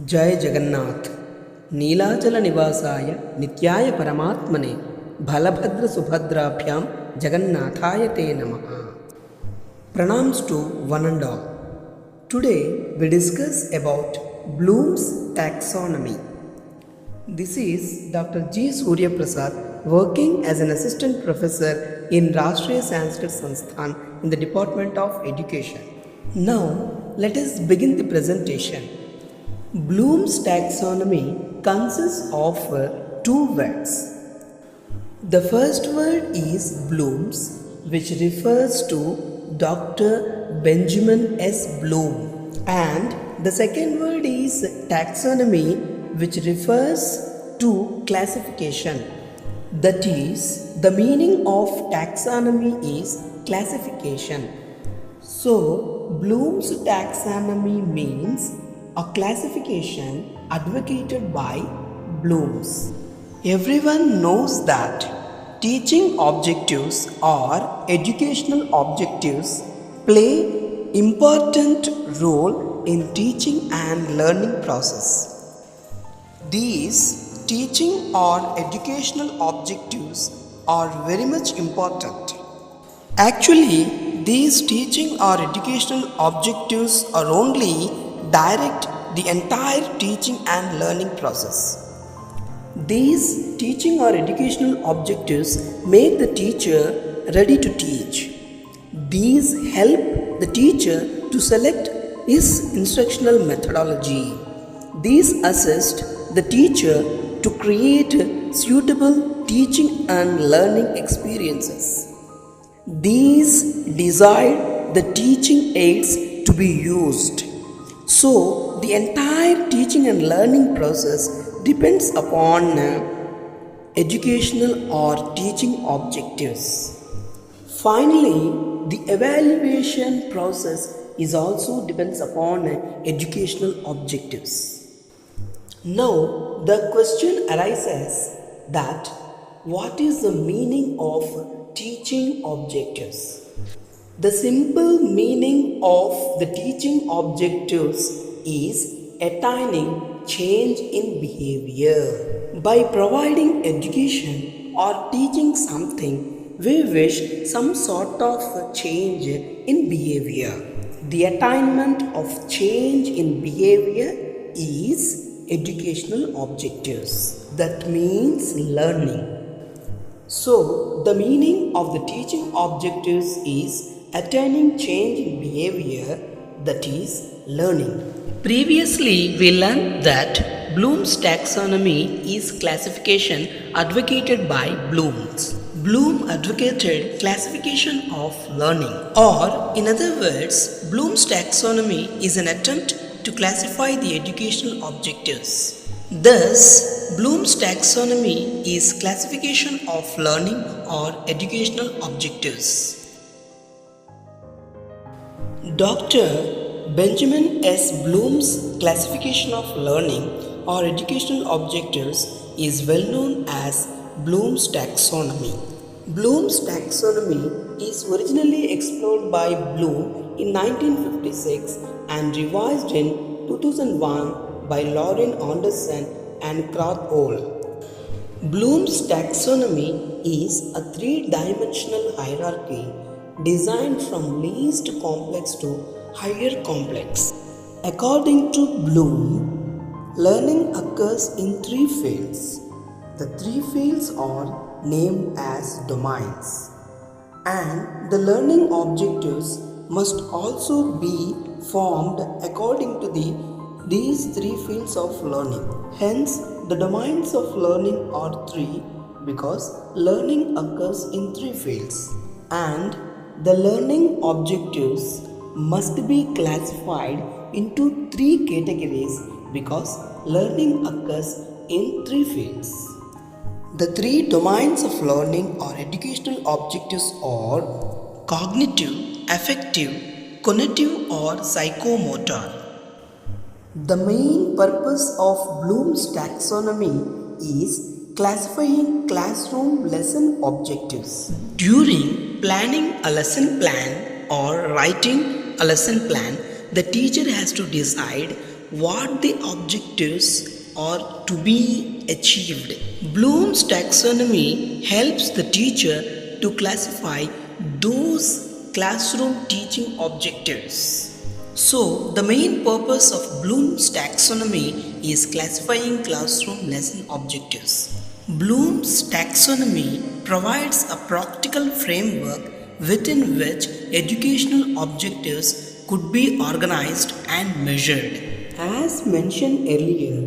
जय जगन्नाथ नीलाचल निवासाय नित्याय परमात्मने बलभद्र सुभद्राभ्यां जगन्नाथाय ते नमः. Pranams to one and all. Today we discuss about Bloom's taxonomy. This is Dr. G. Surya Prasad working as an assistant professor in Rashtriya Sanskrit Sansthan in the Department of Education. Now let us begin the presentation. Bloom's taxonomy consists of two words. The first word is Bloom's, which refers to Dr. Benjamin S. Bloom, and the second word is taxonomy, which refers to classification. That is, the meaning of taxonomy is classification. So, Bloom's taxonomy means a classification advocated by Bloom's. Everyone knows that teaching objectives or educational objectives play important role in teaching and learning process. These teaching or educational objectives are very much important. Actually, these teaching or educational objectives are only direct the entire teaching and learning process. These teaching or educational objectives make the teacher ready to teach. These help the teacher to select his instructional methodology. These assist the teacher to create suitable teaching and learning experiences. These decide the teaching aids to be used. So, the entire teaching and learning process depends upon educational or teaching objectives. Finally, the evaluation process is also depends upon educational objectives. Now, the question arises that what is the meaning of teaching objectives? The simple meaning of the teaching objectives is attaining change in behavior. By providing education or teaching something, we wish some sort of change in behavior. The attainment of change in behavior is educational objectives. That means learning. So, the meaning of the teaching objectives is attaining change in behavior, that is, learning. Previously, we learned that Bloom's taxonomy is classification advocated by Bloom's. Bloom advocated classification of learning, or in other words, Bloom's taxonomy is an attempt to classify the educational objectives. Thus, Bloom's taxonomy is classification of learning or educational objectives. Dr. Benjamin S. Bloom's classification of learning or educational objectives is well known as Bloom's taxonomy. Bloom's taxonomy is originally explored by Bloom in 1956 and revised in 2001 by Lauren Anderson and Krathwohl. Bloom's taxonomy is a three-dimensional hierarchy designed from least complex to higher complex. According to Bloom, learning occurs in three fields. The three fields are named as domains, and the learning objectives must also be formed according to these three fields of learning. Hence, the domains of learning are three because learning occurs in three fields, and the learning objectives must be classified into three categories because learning occurs in three fields. The three domains of learning or educational objectives are cognitive, affective, cognitive or psychomotor. The main purpose of Bloom's taxonomy is classifying classroom lesson objectives. During planning a lesson plan or writing a lesson plan, the teacher has to decide what the objectives are to be achieved. Bloom's taxonomy helps the teacher to classify those classroom teaching objectives. So, the main purpose of Bloom's taxonomy is classifying classroom lesson objectives. Bloom's taxonomy provides a practical framework within which educational objectives could be organized and measured. As mentioned earlier,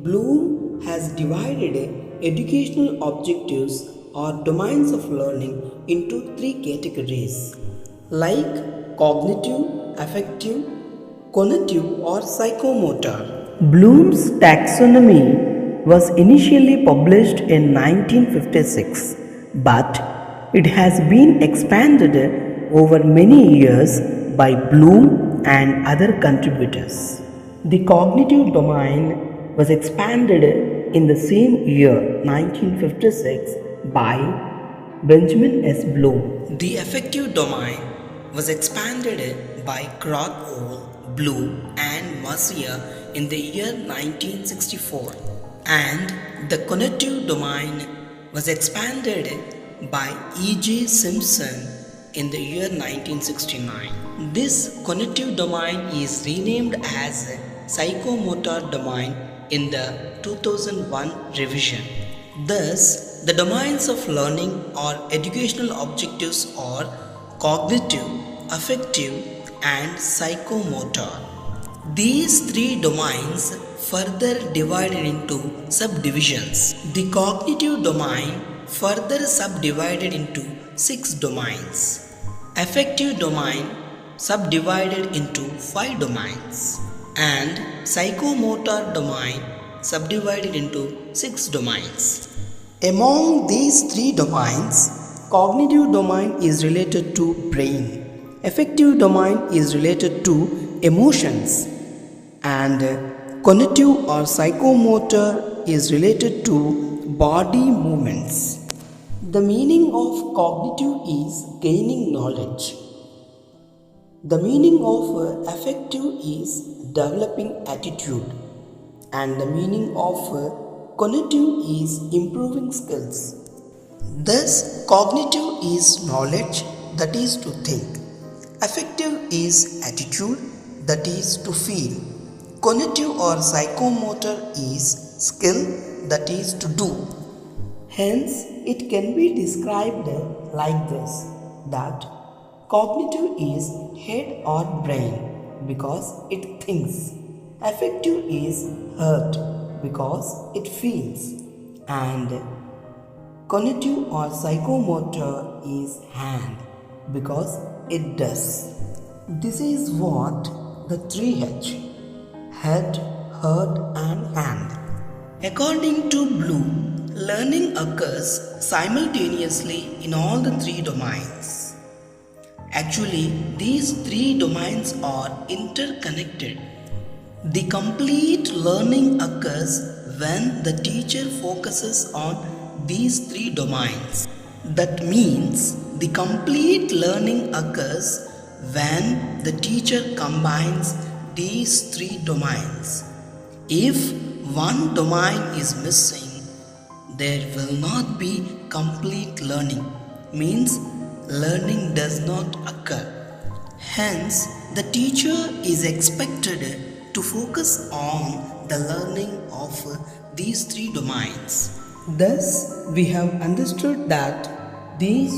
Bloom has divided educational objectives or domains of learning into three categories like cognitive, affective, cognitive or psychomotor. Bloom's taxonomy was initially published in 1956, but it has been expanded over many years by Bloom and other contributors. The cognitive domain was expanded in the same year 1956 by Benjamin S. Bloom. The affective domain was expanded by Crawford, Bloom and Mercier in the year 1964, and the cognitive domain was expanded by E.J. Simpson in the year 1969. This cognitive domain is renamed as Psychomotor Domain in the 2001 revision. Thus, the domains of learning or educational objectives are cognitive, affective, and psychomotor. These three domains further divided into subdivisions. The cognitive domain further subdivided into 6 domains. Affective domain subdivided into 5 domains. And psychomotor domain subdivided into 6 domains. Among these 3 domains, cognitive domain is related to brain, affective domain is related to emotions, and cognitive or psychomotor is related to body movements. The meaning of cognitive is gaining knowledge. The meaning of affective is developing attitude, and the meaning of cognitive is improving skills. Thus, cognitive is knowledge, that is to think. Affective is attitude, that is to feel. Cognitive or psychomotor is skill, that is to do. Hence, it can be described like this, that cognitive is head or brain because it thinks. Affective is heart because it feels. And cognitive or psychomotor is hand because it does. This is what the 3H, head, heart and hand. According to Bloom, learning occurs simultaneously in all the 3 domains. Actually, these 3 domains are interconnected. The complete learning occurs when the teacher focuses on these 3 domains. That means the complete learning occurs when the teacher combines these 3 domains. If one domain is missing, there will not be complete learning, means learning does not occur. Hence, the teacher is expected to focus on the learning of these 3 domains. Thus, we have understood that these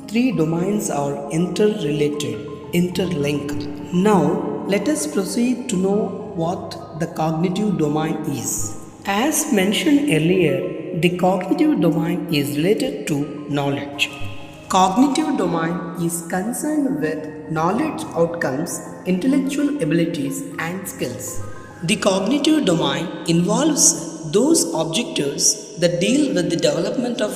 3 domains are interrelated, interlinked. Now, let us proceed to know what the cognitive domain is. As mentioned earlier, the cognitive domain is related to knowledge. Cognitive domain is concerned with knowledge outcomes, intellectual abilities and skills. The cognitive domain involves those objectives that deal with the development of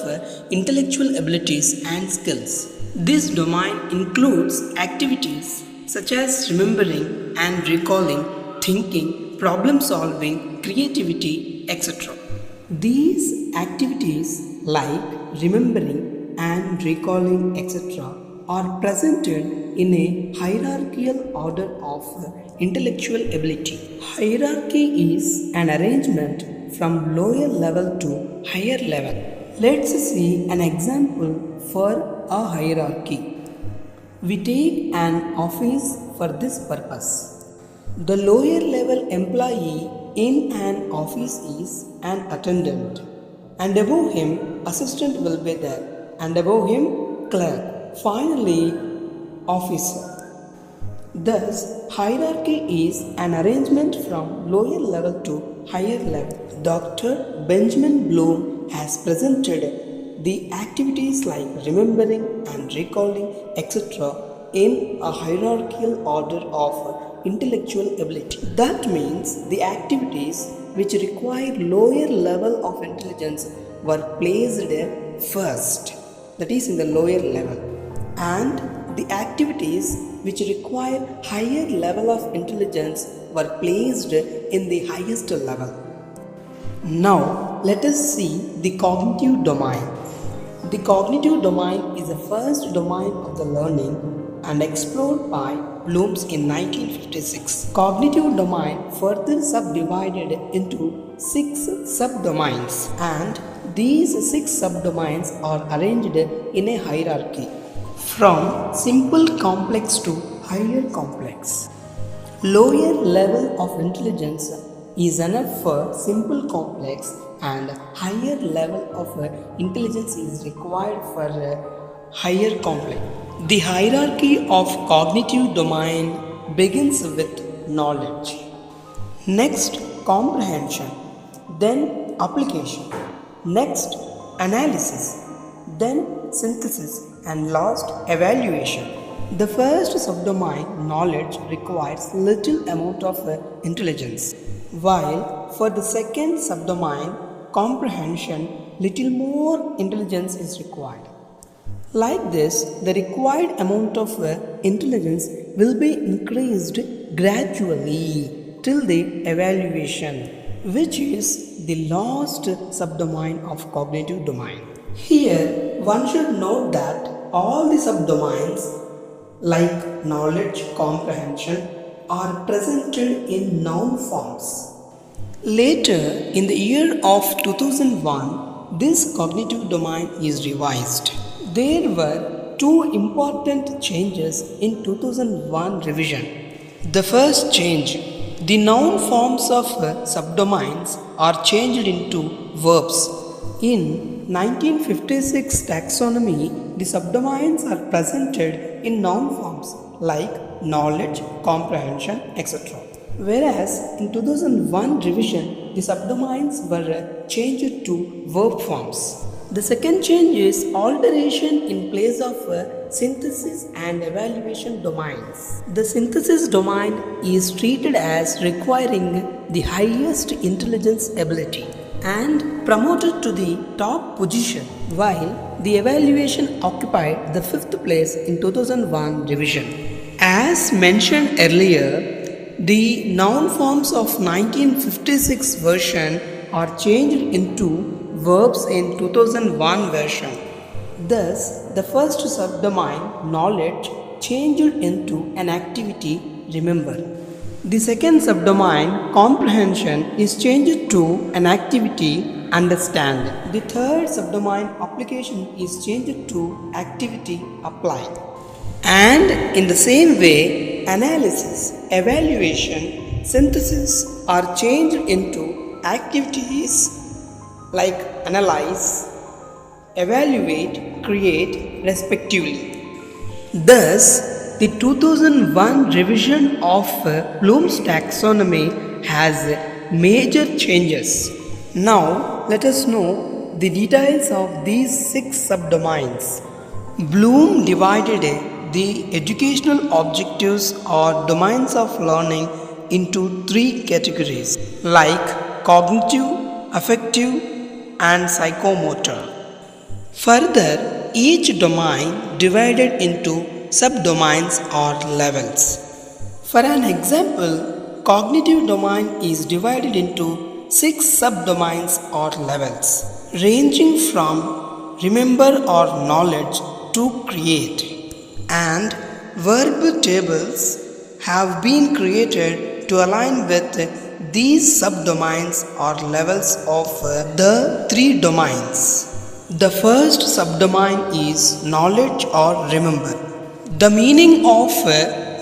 intellectual abilities and skills. This domain includes activities such as remembering and recalling, thinking, problem solving, creativity, etc. These activities like remembering and recalling, etc., are presented in a hierarchical order of intellectual ability. Hierarchy is an arrangement from lower level to higher level. Let's see an example for a hierarchy. We take an office for this purpose. The lower level employee in an office is an attendant, and above him assistant will be there, and above him clerk, finally officer. Thus, hierarchy is an arrangement from lower level to higher level. Dr. Benjamin Bloom has presented the activities like remembering and recalling, etc., in a hierarchical order of intellectual ability. That means the activities which require lower level of intelligence were placed first, that is in the lower level, and the activities which require higher level of intelligence were placed in the highest level. Now let us see the cognitive domain. The cognitive domain is the first domain of the learning and explored by Bloom in 1956. Cognitive domain further subdivided into 6 subdomains, and these 6 subdomains are arranged in a hierarchy from simple complex to higher complex. Lower level of intelligence is enough for simple complex, and higher level of intelligence is required for higher complex. The hierarchy of cognitive domain begins with knowledge. Next, comprehension. Then application. Next, analysis. Then synthesis, and last, evaluation. The first subdomain, knowledge, requires little amount of intelligence, while for the second subdomain, comprehension, little more intelligence is required. Like this, the required amount of intelligence will be increased gradually till the evaluation, which is the last subdomain of cognitive domain. Here, one should note that all the subdomains like knowledge, comprehension are presented in noun forms. Later, in the year of 2001, this cognitive domain is revised. There were 2 important changes in 2001 revision. The first change, the noun forms of subdomains are changed into verbs. In 1956 taxonomy, the subdomains are presented in noun forms like knowledge, comprehension, etc. Whereas in 2001 revision, the subdomains were changed to verb forms. The second change is alteration in place of synthesis and evaluation domains. The synthesis domain is treated as requiring the highest intelligence ability and promoted to the top position, while the evaluation occupied the 5th place in 2001 revision. As mentioned earlier, the noun forms of 1956 version are changed into verbs in 2001 version. Thus, the first subdomain, knowledge, changed into an activity, remember. The second subdomain, comprehension, is changed to an activity, understand. The third subdomain, application, is changed to activity, apply. And in the same way, analysis, evaluation, synthesis are changed into activities like analyze, evaluate, create, respectively. Thus, the 2001 revision of Bloom's taxonomy has major changes. Now, let us know the details of these 6 subdomains. Bloom divided the educational objectives or domains of learning into 3 categories like cognitive, affective, and psychomotor. Further, each domain divided into subdomains or levels. For an example, cognitive domain is divided into 6 subdomains or levels, ranging from remember or knowledge to create, and verb tables have been created to align with these subdomains are levels of the three domains. The first subdomain is knowledge or remember. The meaning of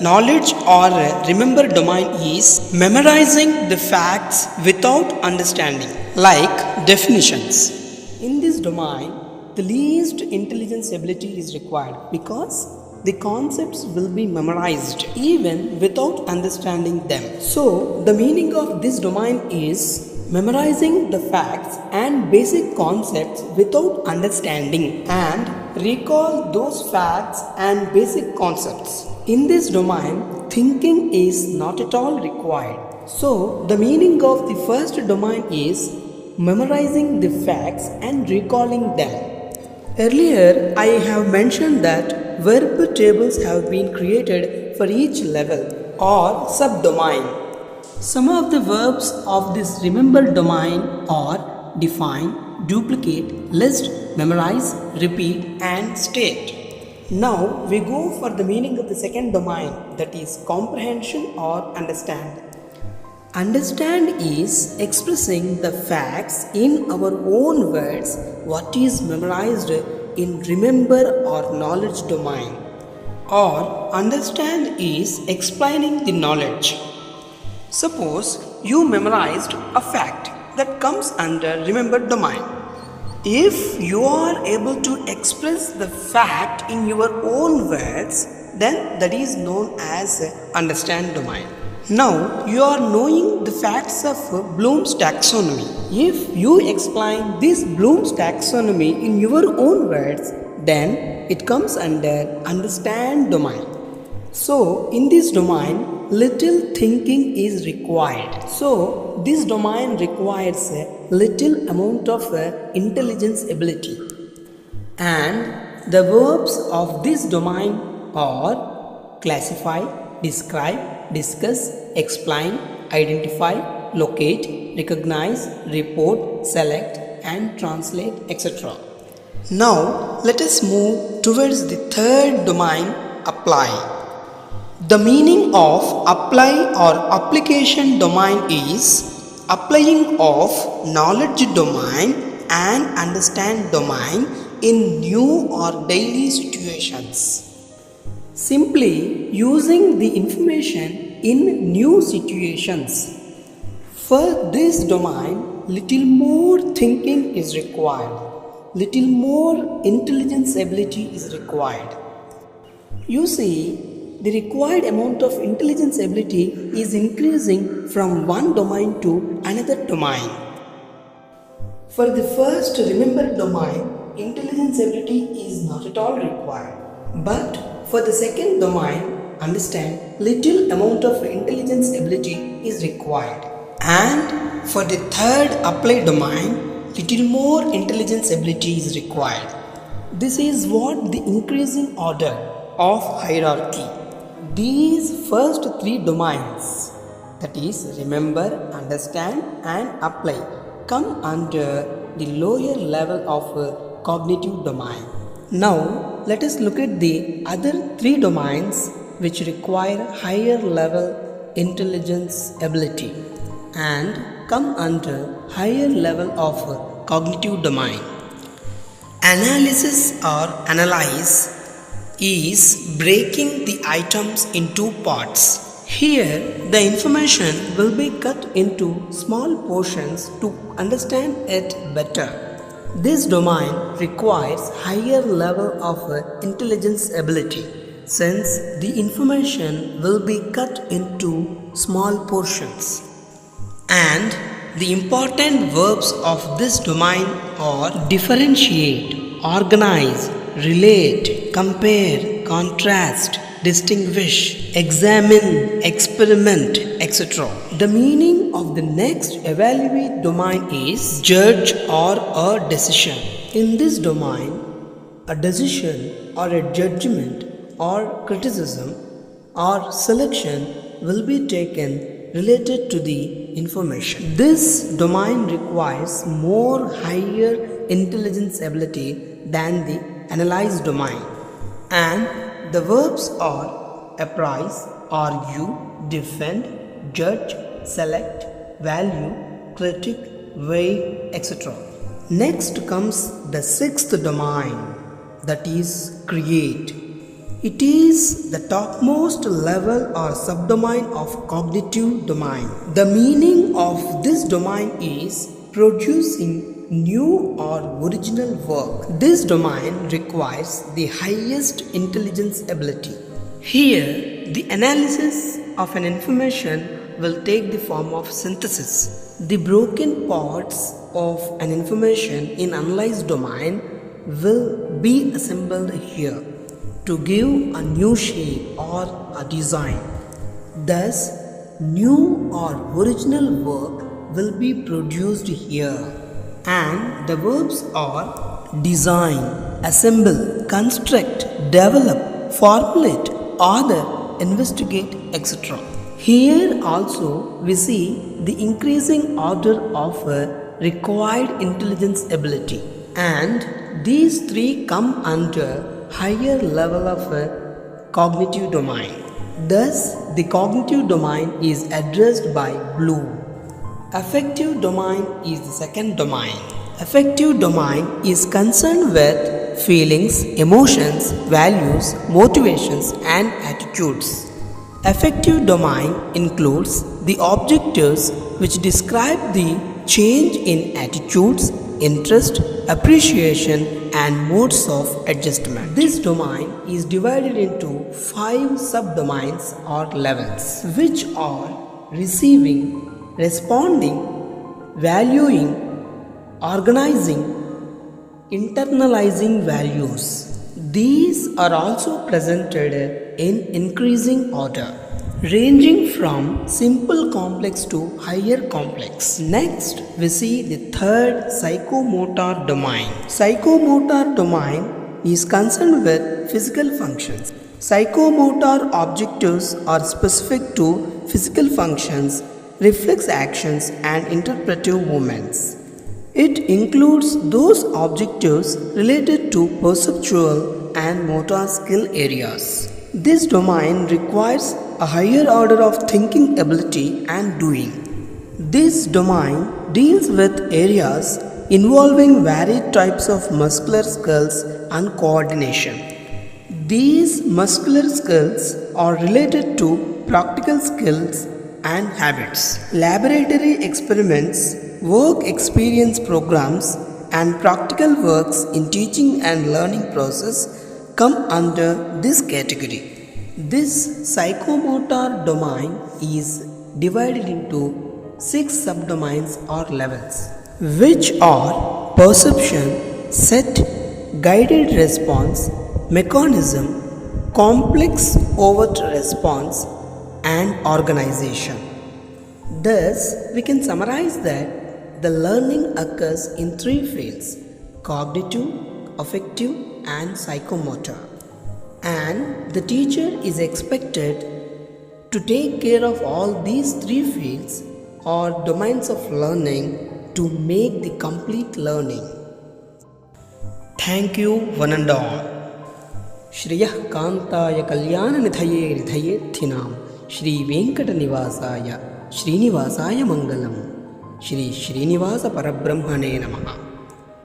knowledge or remember domain is memorizing the facts without understanding, like definitions. In this domain, the least intelligence ability is required because the concepts will be memorized even without understanding them. So, the meaning of this domain is memorizing the facts and basic concepts without understanding and recall those facts and basic concepts. In this domain, thinking is not at all required. So, the meaning of the first domain is memorizing the facts and recalling them. Earlier, I have mentioned that verb tables have been created for each level or subdomain. Some of the verbs of this remember domain are define, duplicate, list, memorize, repeat, and state. Now we go for the meaning of the second domain, that is comprehension or understand. Understand is expressing the facts in our own words what is memorized in remember or knowledge domain. Or understand is explaining the knowledge. Suppose you memorized a fact that comes under remember domain. If you are able to express the fact in your own words, then that is known as understand domain. Now you are knowing the facts of Bloom's taxonomy. If you explain this Bloom's taxonomy in your own words, then it comes under understand domain. So in this domain, little thinking is required. So this domain requires a little amount of intelligence ability. And the verbs of this domain are classify, describe, discuss, explain, identify, locate, recognize, report, select, and translate, etc. Now let us move towards the third domain, apply. The meaning of apply or application domain is applying of knowledge domain and understand domain in new or daily situations. Simply using the information in new situations. For this domain, little more thinking is required. Little more intelligence ability is required. You see, the required amount of intelligence ability is increasing from one domain to another domain. For the first remember domain, intelligence ability is not at all required. But for the second domain, understand, little amount of intelligence ability is required. And for the third apply domain, little more intelligence ability is required. This is what the increasing order of hierarchy. These first three domains, that is remember, understand, and apply, come under the lower level of cognitive domain. Now let us look at the other three domains which require higher level intelligence ability and come under higher level of cognitive domain. Analysis or analyze is breaking the items in two parts. Here, the information will be cut into small portions to understand it better. This domain requires higher level of intelligence ability since the information will be cut into small portions. And the important verbs of this domain are differentiate, organize, relate, compare, contrast, distinguish, examine, experiment, etc. The meaning of the next evaluate domain is judge or a decision. In this domain, a decision or a judgment or criticism or selection will be taken related to the information. This domain requires more higher intelligence ability than the analyze domain, and the verbs are apprise, argue, defend, judge, select, value, critic, weigh, etc. Next comes the sixth domain, that is create. It is the topmost level or subdomain of cognitive domain. The meaning of this domain is producing new or original work. This domain requires the highest intelligence ability. Here, the analysis of an information will take the form of synthesis. The broken parts of an information in analyzed domain will be assembled here to give a new shape or a design. Thus, new or original work will be produced here. And the verbs are design, assemble, construct, develop, formulate, order, investigate, etc. Here also we see the increasing order of a required intelligence ability, and these three come under higher level of a cognitive domain. Thus, the cognitive domain is addressed by blue. Affective domain is the second domain. Affective domain is concerned with feelings, emotions, values, motivations, and attitudes. Affective domain includes the objectives which describe the change in attitudes, interest, appreciation, and modes of adjustment. This domain is divided into 5 subdomains or levels, which are receiving, responding, valuing, organizing, internalizing values. These are also presented in increasing order, ranging from simple complex to higher complex. Next, we see the third psychomotor domain. Psychomotor domain is concerned with physical functions. Psychomotor objectives are specific to physical functions, reflex actions, and interpretive movements. It includes those objectives related to perceptual and motor skill areas. This domain requires a higher order of thinking ability and doing. This domain deals with areas involving varied types of muscular skills and coordination. These muscular skills are related to practical skills and habits. Laboratory experiments, work experience programs, and practical works in teaching and learning process come under this category. This psychomotor domain is divided into 6 subdomains or levels, which are perception, set, guided response, mechanism, complex overt response, and organization. Thus, we can summarize that the learning occurs in 3 fields: cognitive, affective, and psychomotor. And the teacher is expected to take care of all these 3 fields or domains of learning to make the complete learning. Thank you, one and all. Shriyah Kantaya Kalyana Nithaye Ridhayethinam Shri Venkata Nivasaya Srinivasaya Mangalam Shri Srinivasa Parabrahmane Namaha.